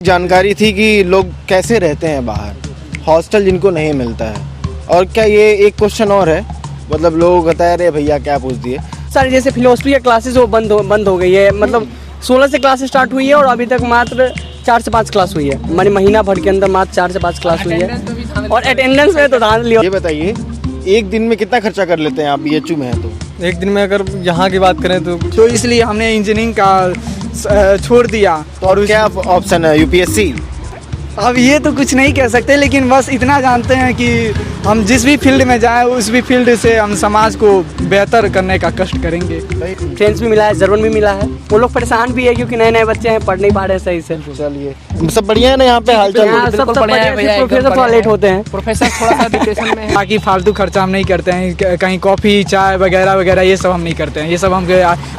जानकारी थी कि लोग कैसे रहते हैं बाहर, हॉस्टल जिनको नहीं मिलता है। और क्या ये एक क्वेश्चन और है, मतलब लोग कहते हैं अरे भैया क्या पूछ दिए। सारी जैसे फिलोसफी की क्लासेस वो बंद हो गई है। मतलब 16 से क्लास स्टार्ट हुई है और अभी तक मात्र 4 से 5 क्लास हुई है। मानी महीना भर के अंदर मात्र 4 से 5 क्लास हुई है। और अटेंडेंस में तो ध्यान लिया। ये बताइए एक दिन में कितना खर्चा कर लेते हैं आप बीएचयू में है तो? एक दिन में अगर यहाँ की बात करें तो इसलिए हमने इंजीनियरिंग का छोड़ दिया। तो और क्या ऑप्शन है, यूपीएससी? अब ये तो कुछ नहीं कह सकते, लेकिन बस इतना जानते हैं कि हम जिस भी फील्ड में जाएं उस भी फील्ड से हम समाज को बेहतर करने का कष्ट करेंगे। फ्रेंड्स भी मिला है, जर्मन भी मिला है। वो लोग परेशान भी है क्योंकि नए नए बच्चे हैं, पढ़ नहीं पा रहे सही से। चलिए सब बढ़िया है ना यहाँ पे हालचाल? सब बढ़िया है भैया। प्रोफेसर थोड़ा लेट होते हैं, प्रोफेसर थोड़ा सा डिप्रेशन में है। बाकी फालतू खर्चा हम नहीं करते हैं, कहीं कॉफ़ी चाय वगैरह वगैरह ये सब हम नहीं करते हैं। ये सब हम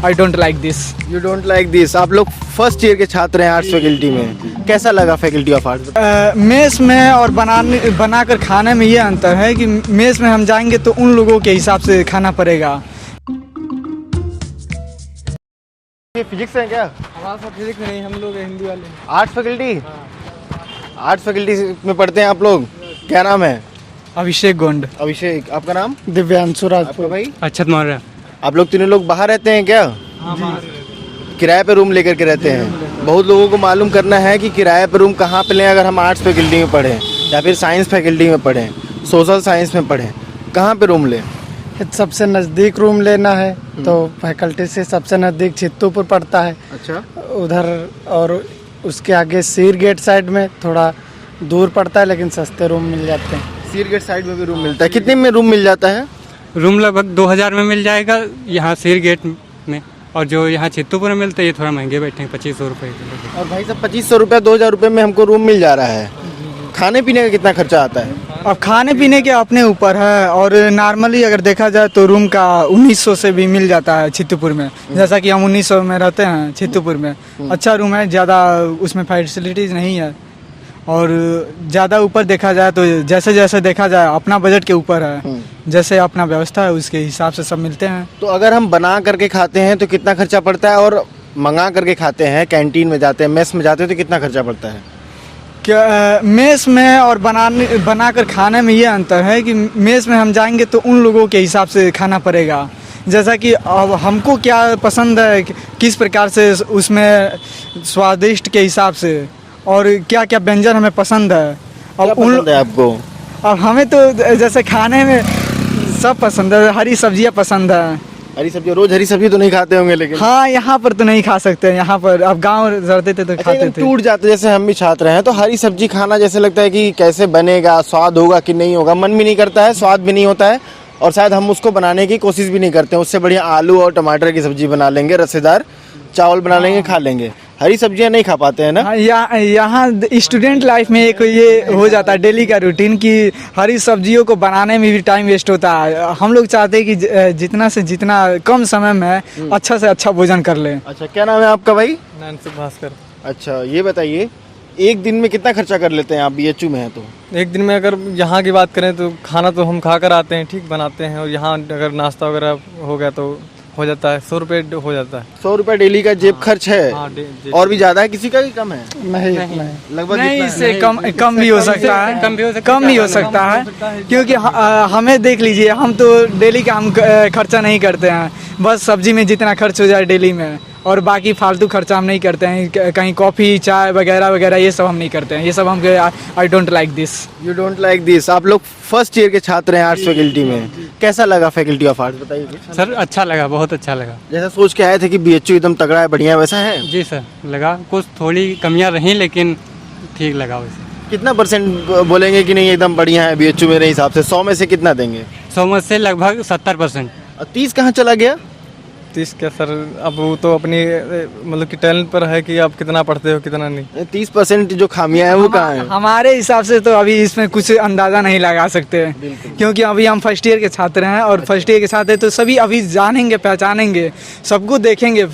I don't like this. You don't like this. आप लोग फर्स्ट ईयर के छात्र हैं आर्ट्स फैकल्टी में, कैसा लगा फैकल्टी ऑफ आर्ट्स? मेस में और बनाकर खाने में ये अंतर है कि मेस में हम जाएंगे तो उन लोगों के हिसाब से खाना पड़ेगा। ये फिजिक्स है क्या? हमारा सब फिजिक्स नहीं, हम लोग हिंदी वाले। Arts faculty? आर्ट्स फैकल्टी में पढ़ते हैं आप लोग, क्या नाम है? अभिषेक गोंड। अभिषेक, आपका नाम? दिव्यांशु आपका भाई? अच्छत मौर्य। आप लोग तीनों लोग बाहर रहते हैं क्या? किराए पे रूम लेकर के रहते हैं? बहुत लोगों को मालूम करना है कि किराए पे रूम कहाँ पे लें अगर हम आर्ट्स फैकल्टी में पढ़ें या फिर साइंस फैकल्टी में पढ़ें, सोशल साइंस में पढ़ें, कहाँ पे रूम लें? सबसे नज़दीक रूम लेना है तो फैकल्टी से सबसे नज़दीक चित्तूपुर पड़ता है। अच्छा। उधर और उसके आगे सीर गेट साइड में थोड़ा दूर पड़ता है, लेकिन सस्ते रूम मिल जाते हैं। सीर गेट साइड में भी रूम मिलता है? कितने में रूम मिल जाता है? रूम लगभग 2000 में मिल जाएगा यहाँ सीर गेट में, और जो यहाँ चित्तूपुर में मिलते हैं ये थोड़ा महंगे बैठे हैं, 2500 रुपये। और भाई साहब 2500 रुपये 2000 रुपये में हमको रूम मिल जा रहा है। खाने पीने का कितना खर्चा आता है? अब खाने पीने के अपने ऊपर है, और नॉर्मली अगर देखा जाए तो रूम का 1900 से भी मिल जाता है चित्तूपुर में। जैसा कि हम 1900 में रहते हैं चित्तूपुर में। अच्छा रूम है, ज़्यादा उसमें फैसिलिटीज़ नहीं है। और ज़्यादा ऊपर देखा जाए तो जैसे जैसे देखा जाए अपना बजट के ऊपर है, जैसे अपना व्यवस्था है उसके हिसाब से सब मिलते हैं। तो अगर हम बना करके खाते हैं तो कितना खर्चा पड़ता है, और मंगा करके खाते हैं, कैंटीन में जाते हैं, मेस में जाते हैं तो कितना खर्चा पड़ता है? क्या मेस में और बनाकर खाने में ये अंतर है कि मेस में हम जाएंगे तो उन लोगों के हिसाब से खाना पड़ेगा। जैसा कि अब हमको क्या पसंद है, किस प्रकार से उसमें स्वादिष्ट के हिसाब से और क्या क्या व्यंजन हमें पसंद है। क्या पसंद है आपको? अब हमें तो जैसे खाने में सब पसंद है, हरी सब्जियां पसंद है। हरी सब्जी? रोज हरी सब्जी तो नहीं खाते होंगे लेकिन? हाँ, यहाँ पर तो नहीं खा सकते। यहाँ पर अब गांव रहते थे तो खाते थे। टूट जाते, जैसे हम भी छात्र हैं तो हरी सब्जी खाना जैसे लगता है कि कैसे बनेगा, स्वाद होगा कि नहीं होगा, मन भी नहीं करता है, स्वाद भी नहीं होता है, और शायद हम उसको बनाने की कोशिश भी नहीं करते हैं। उससे बढ़िया आलू और टमाटर की सब्जी बना लेंगे, रसेदार चावल बना लेंगे, खा लेंगे। हरी सब्जियां नहीं खा पाते हैं ना? हाँ, यहाँ स्टूडेंट लाइफ में एक ये हो जाता है डेली का रूटीन कि हरी सब्जियों को बनाने में भी टाइम वेस्ट होता है। हम लोग चाहते हैं कि जितना से जितना कम समय में अच्छा से अच्छा भोजन कर लें। अच्छा, क्या नाम है आपका भाई? नैनसुख भास्कर। अच्छा, ये बताइए एक दिन में कितना खर्चा कर लेते हैं आप बीएचयू में है तो? एक दिन में अगर यहाँ की बात करें तो खाना तो हम खा कर आते हैं, ठीक बनाते हैं, और यहाँ अगर नाश्ता वगैरह हो गया तो हो जाता है 100 रुपये हो जाता है। 100 रुपये डेली का जेब खर्च है? हाँ, और भी ज्यादा है? किसी का भी कम है? नहीं लगभग नहीं, कितना इससे है? कम भी हो सकता है, कम भी हो सकता है, क्योंकि हमें देख लीजिए, हम तो डेली का हम खर्चा नहीं करते हैं। बस सब्जी में जितना खर्च हो जाए डेली में, और बाकी फालतू खर्चा हम नहीं करते हैं। कहीं कॉफ़ी चाय वगैरह वगैरह ये सब हम नहीं करते हैं। ये सब हम I don't like this. You don't like this. आप लोग फर्स्ट ईयर के छात्र हैं आर्ट्स फैकल्टी में, कैसा लगा फैकल्टी ऑफ आर्ट्स बताइए? सर अच्छा लगा, बहुत अच्छा लगा। जैसा सोच के आए थे कि बीएचयू एकदम तगड़ा है, बढ़िया है, वैसा है? जी सर, लगा कुछ थोड़ी कमियां रहीं लेकिन ठीक लगा वैसे। कितना परसेंट बोलेंगे कि नहीं एकदम बढ़िया है बीएचयू मेरे हिसाब से? 100 में से कितना देंगे? 100 में से लगभग 70%। और 30 कहाँ चला गया? 30 क्या सर, अब वो तो अपनी मतलब कि टैलेंट पर है कि आप कितना पढ़ते हो कितना नहीं। 30% जो खामियां हैं वो कहाँ हैं? हमारे हिसाब से तो अभी इसमें कुछ अंदाज़ा नहीं लगा सकते, क्योंकि अभी हम फर्स्ट ईयर के छात्र हैं, और फर्स्ट ईयर के छात्र तो सभी अभी जानेंगे, पहचानेंगे, सबको देखेंगे,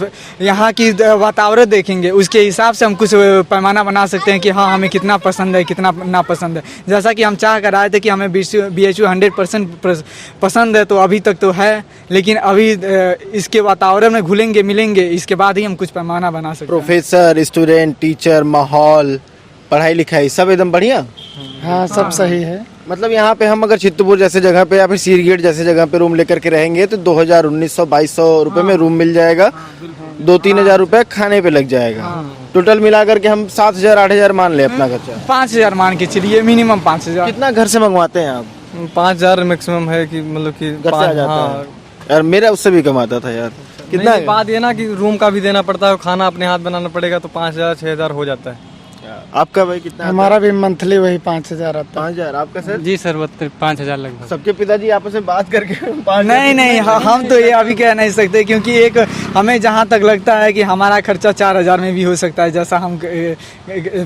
यहाँ की वातावरण देखेंगे, उसके हिसाब से हम कुछ पैमाना बना सकते हैं कि हाँ हमें कितना पसंद है कितना नापसंद है। जैसा कि हम चाह कर आए थे कि हमें BHU 100% पसंद है, तो अभी तक तो है, लेकिन अभी इसके वातावरण में घुलेंगे मिलेंगे, इसके बाद ही हम कुछ पैमाना बना सकते हैं। प्रोफेसर, स्टूडेंट, टीचर, माहौल, पढ़ाई लिखाई सब एकदम बढ़िया। हाँ सब सही है। मतलब यहाँ पे हम अगर चित्तपुर जैसे जगह पे या फिर सीरगेट जैसे जगह पे रूम लेकर के रहेंगे तो 2000, 1900-2200 रुपए में रूम मिल जाएगा। 2-3 हजार रुपए खाने पे लग जाएगा। टोटल मिला करके हम 7,000, 8,000 मान ले अपना खर्चा। 5,000 मान के चलिए, मिनिमम 5,000। कितना घर से मंगवाते हैं आप? 5,000 मैक्सिमम है कि मतलब कि घर से आ जाता है? यार मेरा उससे भी कम आता था यार। कितना नहीं, बात ये ना कि रूम का भी देना पड़ता है, खाना अपने हाथ बनाना पड़ेगा, तो 5,000 6,000 हो जाता है। आपका भाई कितना? हमारा भी मंथली वही 5,000 आता है। 5,000। आपका सर? जी सर 5,000 लगभग। सबके पिताजी आपस में बात करके नहीं नहीं, हम तो ये अभी कह नहीं सकते, क्योंकि एक हमें जहाँ तक लगता है कि हमारा खर्चा 4,000 में भी हो सकता है, जैसा हम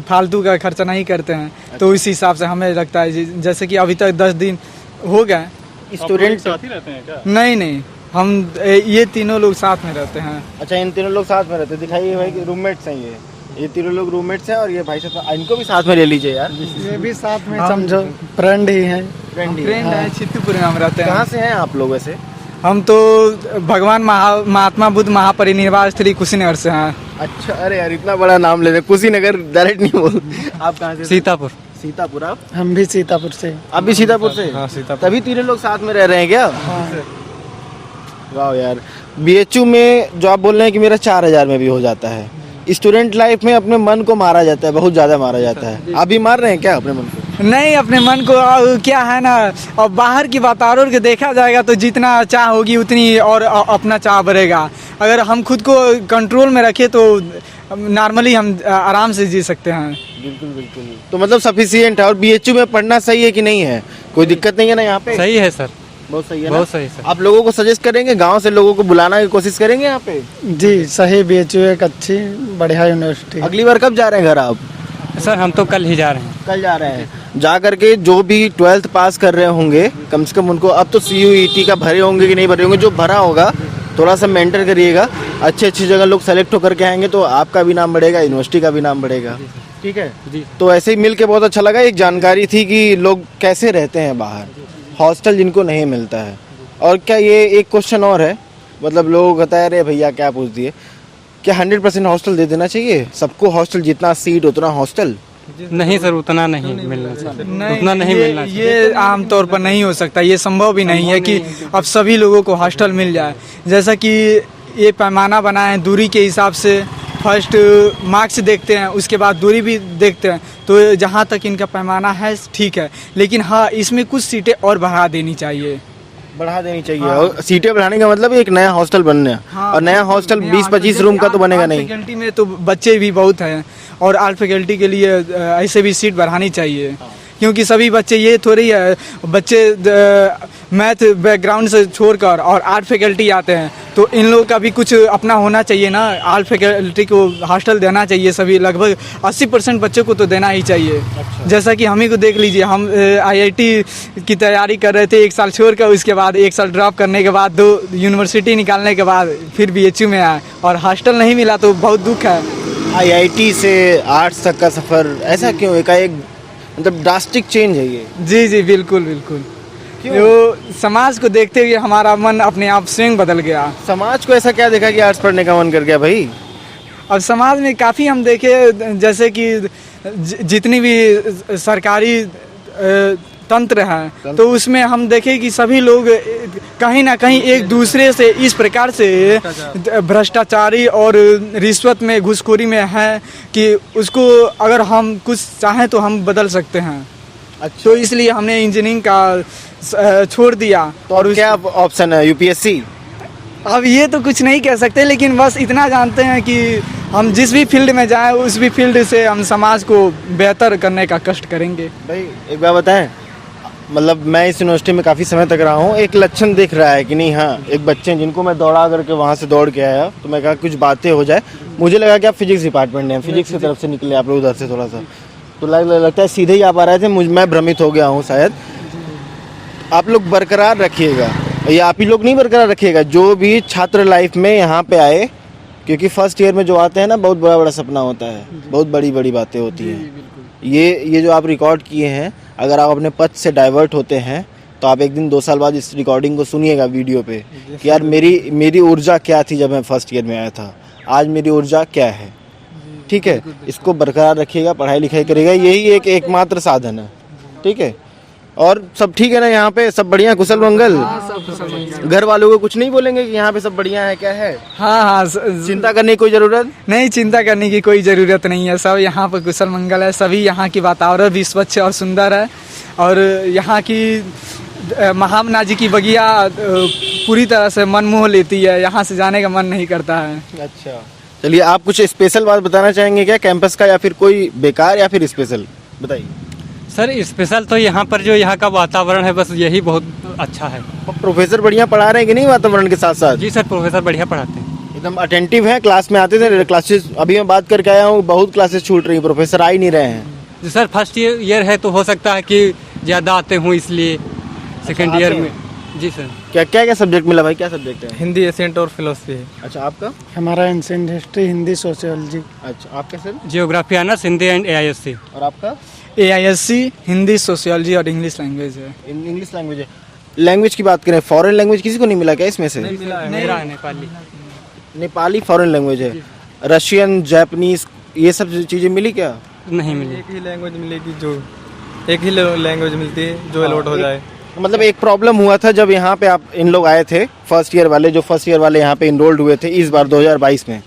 फालतू का खर्चा नहीं करते हैं। तो इस हिसाब से हमें लगता है, जैसे कि अभी तक 10 दिन हो गए। स्टूडेंट साथ ही रहते हैं क्या? नहीं नहीं, हम ये तीनों लोग साथ में रहते हैं। अच्छा, इन तीनों लोग साथ में रहते हैं। दिखाइए भाई, रूममेट्स हैं ये तीनों लोग रूममेट्स हैं। और ये भाई साहब, इनको भी साथ में ले लीजिए यार। ये भी साथ में समझो फ्रेंड ही है। फ्रेंड है, चित्तपुर में हम रहते हैं। कहाँ से हैं आप लोग वैसे? हम तो भगवान महात्मा बुद्ध महापरिनिर्वाण स्थली कुशीनगर से हैं। अच्छा, अरे यार इतना बड़ा नाम ले रहे, कुशीनगर डायरेक्ट नहीं बोल। आप कहाँ से? सीतापुर। सीतापुर। आप? हम भी सीतापुर से। आप भी सीतापुर से? हाँ, सीतापुर। तभी तीनों लोग साथ में रह रहे हैं क्या? वाह यार। BHU में जो आप बोल रहे हैं कि मेरा 4,000 में भी हो जाता है। स्टूडेंट लाइफ में अपने मन को मारा जाता है, बहुत ज्यादा मारा जाता है। आप भी मार रहे हैं क्या अपने मन को? नहीं, अपने मन को क्या है ना, अब बाहर की वातावरण को देखा जाएगा तो जितना चाह होगी उतनी और अपना चाह बढ़ेगा। अगर हम खुद को कंट्रोल में रखें तो नॉर्मली हम आराम से जी सकते हैं। बिल्कुल बिल्कुल। तो मतलब सफिशिएंट है। और BHU में पढ़ना सही है कि नहीं है? कोई दिक्कत नहीं है ना यहाँ पे? सही है सर, बहुत सही है। बहुत सही सर। आप लोगों को सजेस्ट करेंगे, गांव से लोगों को बुलाना की कोशिश करेंगे यहाँ पे? जी सही, BHU एक अच्छी बढ़िया यूनिवर्सिटी। अगली बार कब जा रहे हैं घर आप? सर हम तो कल ही जा रहे हैं। कल जा रहे हैं। जा करके जो भी 12th पास कर रहे होंगे, कम से कम उनको, अब तो CUET का भरे होंगे कि नहीं भरे होंगे, जो भरा होगा थोड़ा सा मेंटर करिएगा। अच्छी जगह लोग सेलेक्ट होकर के आएंगे तो आपका भी नाम बढ़ेगा, यूनिवर्सिटी का भी नाम बढ़ेगा। ठीक है जी। तो ऐसे ही मिल के बहुत अच्छा लगा। एक जानकारी थी कि लोग कैसे रहते हैं बाहर, हॉस्टल जिनको नहीं मिलता है। और क्या ये एक क्वेश्चन और है, मतलब लोग कहता है अरे भैया क्या पूछ दिए, क्या 100% हॉस्टल दे देना चाहिए सबको? हॉस्टल जितना सीट उतना हॉस्टल? नहीं सर, उतना नहीं मिलना चाहिए, उतना नहीं मिलना चाहिए। ये आमतौर पर नहीं हो सकता, ये संभव भी नहीं है कि अब सभी लोगों को हॉस्टल मिल जाए। जैसा कि ये पैमाना बना है दूरी के हिसाब से, फर्स्ट मार्क्स देखते हैं, उसके बाद दूरी भी देखते हैं। तो जहाँ तक इनका पैमाना है ठीक है, लेकिन हाँ इसमें कुछ सीटें और बढ़ा देनी चाहिए। बढ़ा देनी चाहिए। और सीटें बढ़ाने का मतलब एक नया हॉस्टल बनना। और नया हॉस्टल 20-25 रूम का तो बनेगा नहीं। फैकल्टी में तो बच्चे भी बहुत हैं और आर्ट फैकल्टी के लिए ऐसे भी सीट बढ़ानी चाहिए, क्योंकि सभी बच्चे ये थोड़ी है, बच्चे मैथ बैकग्राउंड से छोड़कर और आर्ट फैकल्टी आते हैं, तो इन लोगों का भी कुछ अपना होना चाहिए ना। आर्ट फैकल्टी को हॉस्टल देना चाहिए, सभी लगभग 80% बच्चों को तो देना ही चाहिए। जैसा कि हम ही को देख लीजिए, हम IIT की तैयारी कर रहे थे 1 साल छोड़कर, उसके बाद 1 साल ड्रॉप करने के बाद 2 यूनिवर्सिटी निकालने के बाद फिर BHU में आए और हॉस्टल नहीं मिला, तो बहुत दुख है। IIT से आर्ट्स तक का सफर ऐसा क्यों? एकाएक मतलब ड्रास्टिक चेंज है ये। जी जी बिल्कुल बिल्कुल। तो समाज को देखते हुए हमारा मन अपने आप स्वयं बदल गया। समाज को ऐसा क्या देखा कि आर्ट्स पढ़ने का मन कर गया भाई? अब समाज में काफ़ी हम देखे, जैसे कि जितनी भी सरकारी तंत्र है, तो उसमें हम देखें कि सभी लोग कहीं ना कहीं एक दूसरे से इस प्रकार से भ्रष्टाचारी और रिश्वत में, घूसखोरी में है कि उसको अगर हम कुछ चाहें तो हम बदल सकते हैं। अच्छा। तो इसलिए हमने इंजीनियरिंग का छोड़ दिया। तो और क्या ऑप्शन है? UPSC? अब ये तो कुछ नहीं कह सकते, लेकिन बस इतना जानते हैं कि हम जिस भी फील्ड में जाएं उस भी फील्ड से हम समाज को बेहतर करने का कष्ट करेंगे। भाई एक बात बताएं, मतलब मैं इस यूनिवर्सिटी में काफ़ी समय तक रहा हूँ, एक लक्षण दिख रहा है कि नहीं? हाँ, एक बच्चे जिनको मैं दौड़ा करके वहाँ से दौड़ के आया, तो मैं कहा कुछ बातें हो जाए। मुझे लगा कि आप फिजिक्स डिपार्टमेंट में, फिजिक्स की तरफ से निकले आप लोग उधर से थोड़ा सा, तो लगता है सीधे ही आप आ रहे थे। मैं भ्रमित हो गया हूँ शायद। आप लोग बरकरार रखिएगा, ये आप ही लोग नहीं बरकरार रखिएगा, जो भी छात्र लाइफ में यहाँ पे आए, क्योंकि फर्स्ट ईयर में जो आते हैं ना, बहुत बड़ा बड़ा सपना होता है, बहुत बड़ी बड़ी बातें होती हैं। ये जो आप रिकॉर्ड किए हैं, अगर आप अपने पथ से डाइवर्ट होते हैं तो आप एक दिन 2 साल बाद इस रिकॉर्डिंग को सुनिएगा वीडियो पे कि यार मेरी ऊर्जा क्या थी जब मैं फर्स्ट ईयर में आया था, आज मेरी ऊर्जा क्या है। ठीक है, इसको बरकरार रखिएगा, पढ़ाई लिखाई करेगा, यही एक एकमात्र साधन है, ठीक है। और सब ठीक है ना, यहाँ पे सब बढ़िया, कुशल मंगल? घर वालों को कुछ नहीं बोलेंगे कि यहाँ पे सब बढ़िया है, क्या है? हाँ हाँ चिंता करने की कोई जरूरत नहीं, चिंता करने की कोई ज़रूरत नहीं है। सब यहाँ पर कुशल मंगल है, सभी यहाँ की वातावरण भी स्वच्छ और सुंदर है। और यहाँ की महामना जी की बगिया पूरी तरह से मन मोह लेती है, यहाँ से जाने का मन नहीं करता है। अच्छा, चलिए, आप कुछ स्पेशल बात बताना चाहेंगे क्या कैंपस का, या फिर कोई बेकार या फिर स्पेशल बताइए। सर स्पेशल तो यहाँ पर जो यहाँ का वातावरण है बस यही बहुत अच्छा है। प्रोफेसर बढ़िया पढ़ा रहे हैं कि नहीं वातावरण के साथ साथ? जी सर, प्रोफेसर बढ़िया पढ़ाते हैं। एकदम अटेंटिव है, क्लास में आते थे क्लासेस, अभी मैं बात करके आया हूँ, बहुत क्लासेस छूट रही, प्रोफेसर आ ही नहीं रहे हैं। जी सर, फर्स्ट ईयर है तो हो सकता है कि ज़्यादा आते हूँ इसलिए सेकेंड ईयर में। जी सर। क्या क्या क्या सब्जेक्ट मिला भाई, क्या सब्जेक्ट है? हिंदी, एसेंट और फिलोसफी है। अच्छा, आपका? हमारा एंशिएंट हिस्ट्री, हिंदी, सोशियोलॉजी। अच्छा, आपका सर? जियोग्राफी आना, हिंदी एंड AISC। और आपका? AISC हिंदी, सोशियोलॉजी और इंग्लिश लैंग्वेज है। इंग्लिश लैंग्वेज है। लैंग्वेज की बात करें, फॉरेन लैंग्वेज किसी को नहीं मिला क्या इसमें से? मेरा है नेपाली। नेपाली फॉरेन लैंग्वेज है। रशियन, जापानीज, ये सब चीजें मिली क्या? नहीं मिली। एक ही लैंग्वेज मिलेगी, जो एक ही लैंग्वेज मिलती है जो अलॉट हो जाए। मतलब एक प्रॉब्लम हुआ था जब यहाँ पे आप इन लोग आए थे, फर्स्ट ईयर वाले, जो फर्स्ट ईयर वाले यहाँ पे इनरोल्ड हुए थे इस बार 2022 में,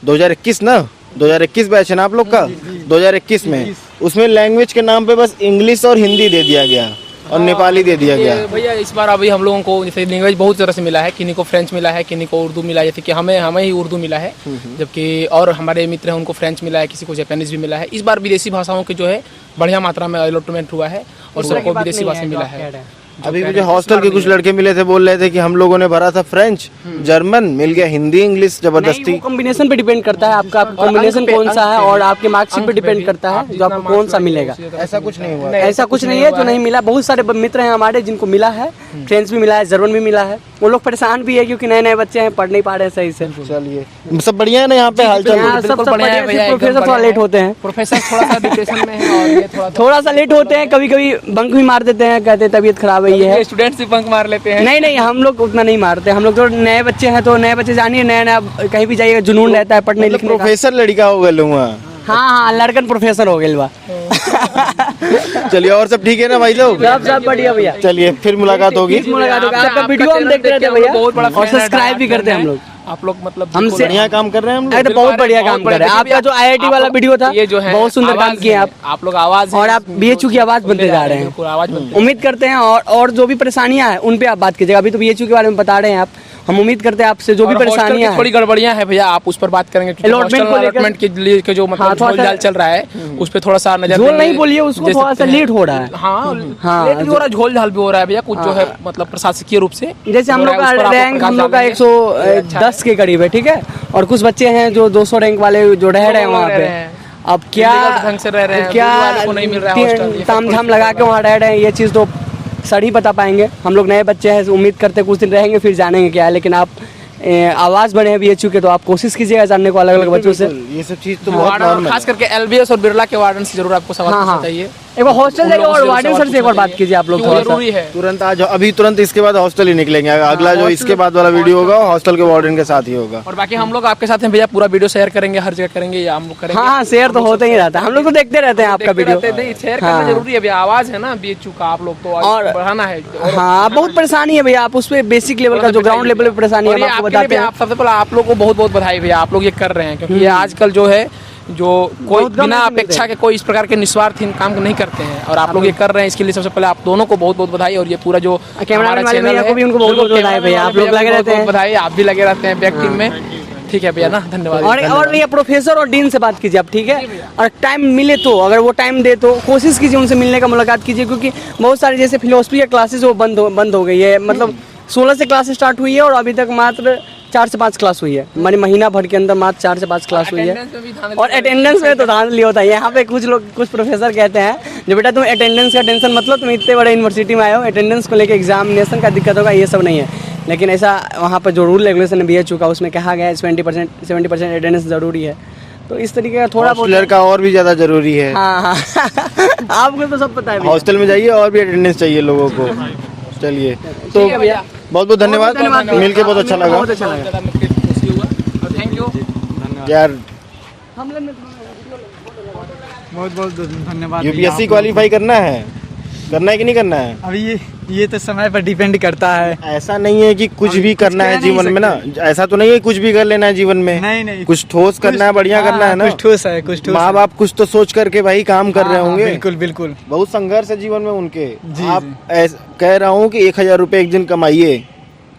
2021 ना, 2021 बैच है ना आप लोग का? 2021 में उसमें लैंग्वेज के नाम पे बस इंग्लिश और हिंदी दे दिया गया और नेपाली दे दिया गया। भैया इस बार अभी हम लोगों को जैसे लैंग्वेज बहुत तरह से मिला है, किन्हीं को फ्रेंच मिला है, किन्हीं को उर्दू मिला है, जैसे कि हमें ही उर्दू मिला है, जबकि और हमारे मित्र हैं उनको फ्रेंच मिला है, किसी को जापानीज भी मिला है। इस बार विदेशी भाषाओं के जो है बढ़िया मात्रा में अलॉटमेंट हुआ है और सबको विदेशी भाषा मिला है। अभी मुझे हॉस्टल के कुछ लड़के मिले थे, बोल रहे थे कि हम लोगों ने भरा था फ्रेंच, जर्मन, मिल गया हिंदी इंग्लिश जबरदस्ती। कॉम्बिनेशन पे डिपेंड करता है आपका कॉम्बिनेशन कौन सा है, और आपके मार्कशीट पे डिपेंड करता है जो आपको कौन सा मिलेगा। ऐसा कुछ नहीं हुआ, ऐसा कुछ नहीं है जो नहीं मिला। बहुत सारे मित्र हैं हमारे जिनको मिला है, फ्रेंच भी मिला है, जर्मन भी मिला है। वो लोग परेशान भी है क्योंकि नए नए बच्चे हैं, पढ़ नहीं पा रहे सही से। चलिए, सब बढ़िया है ना यहाँ पे हालचाल? सब बढ़िया है भैया। प्रोफेसर थोड़ा लेट होते हैं, प्रोफेसर थोड़ा सा डिप्रेशन में है और ये थोड़ा सा लेट होते हैं, कभी कभी बंक भी मार देते हैं, कहते हैं तबीयत खराब है, ये है। स्टूडेंट्स भी बंक मार लेते हैं। नहीं, हम लोग उतना नहीं मारते। हम लोग तो नए बच्चे हैं, तो नए बच्चे जानिए, नया नया कहीं भी जाइएगा जुनून रहता है पढ़ने लिखने का। प्रोफेसर लड़का हो गए लोग? हाँ, लड़कन प्रोफेसर हो गए बा। चलिए, और सब ठीक है ना भाई लोग? सब बढ़िया भैया। चलिए, फिर मुलाकात होगी। आपका वीडियो हम देखते रहते हैं भैया, और सब्सक्राइब भी करते हैं हम लोग। आप लोग मतलब हमसे बढ़िया काम कर रहे हैं हम लोग। बहुत बढ़िया काम कर रहे हैं। आपका जो IIT वाला वीडियो था, ये जो है बहुत सुंदर काम किए आप लोग आवाज, और आप BHU की आवाज बनते जा रहे हैं। आवाज उम्मीद करते हैं और जो भी परेशानियां हैं उन पे आप बात कीजिएगा। अभी तो BHU के बारे में बता रहे हैं आप, हम उम्मीद करते हैं आपसे जो भी परेशानियां थोड़ी गड़बड़ियां हैं भैया, आप उस पर बात करेंगे। अलॉटमेंट के लिए जो मतलब झोल-झाल चल रहा है उस पे थोड़ा सा नजर झोल नहीं बोलिए उसको, थोड़ा सा लेट हो रहा है। हाँ, लेट भी हो रहा है, झोल-झाल भी हो रहा है भैया, कुछ जो है मतलब प्रशासकीय रूप से। जैसे हम लोग का रैंक हम लोग का 110 के करीब है, ठीक है, और कुछ बच्चे हैं जो 200 रैंक वाले जो रह रहे हैं वहाँ पे। अब क्या ढंग से रह रहे हैं, क्या नहीं मिल रहा है, ताम झाम लगा के वहाँ रह रहे हैं, ये चीज़ तो सर ही बता पाएंगे। हम लोग नए बच्चे हैं, उम्मीद करते हैं कुछ दिन रहेंगे फिर जानेंगे क्या है। लेकिन आप आवाज बने हैं BHU के, तो आप कोशिश कीजिएगा जानने को अलग अलग बच्चों से। ये सब चीज तो बहुत नॉर्मल, खास करके LBS और बिरला के वार्डन से जरूर आपको सवाल पूछना चाहिए। एक बार हॉस्टल जाइए और वार्डन सर से एक बार बात कीजिए आप लोग, थोड़ा जरूरी है। तुरंत आ जाओ, अभी तुरंत इसके बाद हॉस्टल ही निकलेंगे। अगला जो इसके बाद वाला वीडियो होगा हॉस्टल के वार्डन के साथ ही होगा। और बाकी हम लोग आपके साथ हैं भैया, पूरा वीडियो शेयर करेंगे, हर जगह करेंगे, या हम लोग करेंगे। हाँ, शेयर तो होता ही रहता है, हम लोग तो देखते रहते हैं आपका वीडियो। शेयर करना जरूरी है भैया, आवाज है ना BHU का, आप लोग तो और बढ़ाना है। हाँ, बहुत परेशानी है भैया, आप उस पे बेसिक लेवल का जो ग्राउंड लेवल पे परेशानी है आपको बताते हैं। सबसे पहले आप लोग को बहुत बहुत बधाई भैया, आप लोग ये कर रहे हैं, क्योंकि ये आजकल जो है जो कोई बिना अपेक्षा के कोई इस प्रकार के निस्वार्थ काम नहीं करते हैं, और आप लोग ये कर रहे हैं, इसके लिए सबसे पहले आप दोनों को बहुत बहुत बधाई। और ये पूरा जो कैमरामैन वाले भैया को भी उनको बहुत बहुत बधाई भैया, आप लोग लगे रहते हैं। बधाई, आप भी लगे रहते हैं बैक टीम में। ठीक है भैया ना, धन्यवाद। और भैया प्रोफेसर और डीन से बात कीजिए आप, ठीक है, और टाइम मिले तो, अगर वो टाइम दे तो कोशिश कीजिए उनसे मिलने का, मुलाकात कीजिए, क्योंकि बहुत सारे जैसे फिलोसफी की क्लासेस वो बंद हो गई है। मतलब 16 से क्लास स्टार्ट हुई है और अभी तक मात्र 4 से 5 क्लास हुई है, माने महीना भर के अंदर मात्र 4 से 5 क्लास हुई है। और अटेंडेंस में तो धांधली होता है। यहाँ पे कुछ प्रोफेसर कहते हैं जो बेटा तुम अटेंडेंस का टेंशन मतलब, तुम इतने बड़े यूनिवर्सिटी में आए हो, अटेंडेंस को लेकर एग्जामिनेशन का दिक्कत होगा, ये सब नहीं है। लेकिन ऐसा वहाँ पर जो रूल रेगुलेशन BHU का उसमें कहा गया है 70% अटेंडेंस जरूरी है। तो इस तरीके का थोड़ा बहुत लड़का और भी ज्यादा जरूरी है। हाँ आपको तो सब पता है। हॉस्टल में जाइए और भी अटेंडेंस चाहिए लोगों को। चलिए, तो बहुत बहुत धन्यवाद, मिलके बहुत अच्छा लगा। थैंक यू यार बहुत बहुत धन्यवाद। यूपीएससी क्वालिफाई करना है कि नहीं करना है? अभी ये तो समय पर डिपेंड करता है। ऐसा नहीं है कि कुछ भी करना है जीवन में ना, ऐसा तो नहीं है कुछ भी कर लेना है जीवन में। नहीं कुछ ठोस करना है, बढ़िया करना है ना। कुछ ठोस है, कुछ ठोस। माँ बाप कुछ तो सोच करके भाई काम कर रहे होंगे। बिल्कुल बिल्कुल। बहुत संघर्ष है जीवन में उनके। जी, आप कह रहा हूँ कि 1000 रुपए एक दिन कमाइए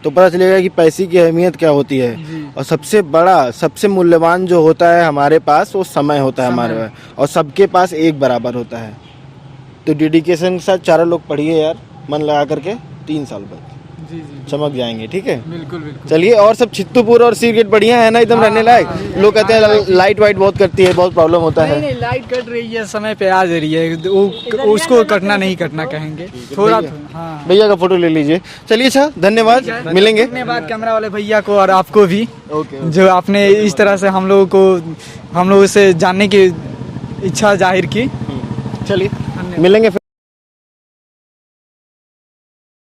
तो पता चलेगा कि पैसे की अहमियत क्या होती है। और सबसे बड़ा, सबसे मूल्यवान जो होता है हमारे पास, वो समय होता है हमारे पास, और सबके पास एक बराबर होता है। तो डेडिकेशन के साथ चारों लोग पढ़िए यार, मन लगा करके, 3 साल बाद जी चमक जाएंगे। ठीक है, बिल्कुल बिल्कुल। चलिए। और सब चित्तूपुर और सीरगेट बढ़िया है ना, एकदम रहने लायक? लोग कहते हैं लाइट वाइट बहुत करती है, बहुत प्रॉब्लम होता है। नहीं, लाइट कट रही है, समय पे आ जा रही है, उसको कटना नहीं कटना कहेंगे थोड़ा। हाँ, भैया का फोटो ले लीजिए। चलिए, अच्छा, धन्यवाद, मिलेंगे। धन्यवाद कैमरा वाले भैया को और आपको भी, ओके। जो आपने इस तरह से हम लोगों से जानने की इच्छा जाहिर की। चलिए, मिलेंगे फिर।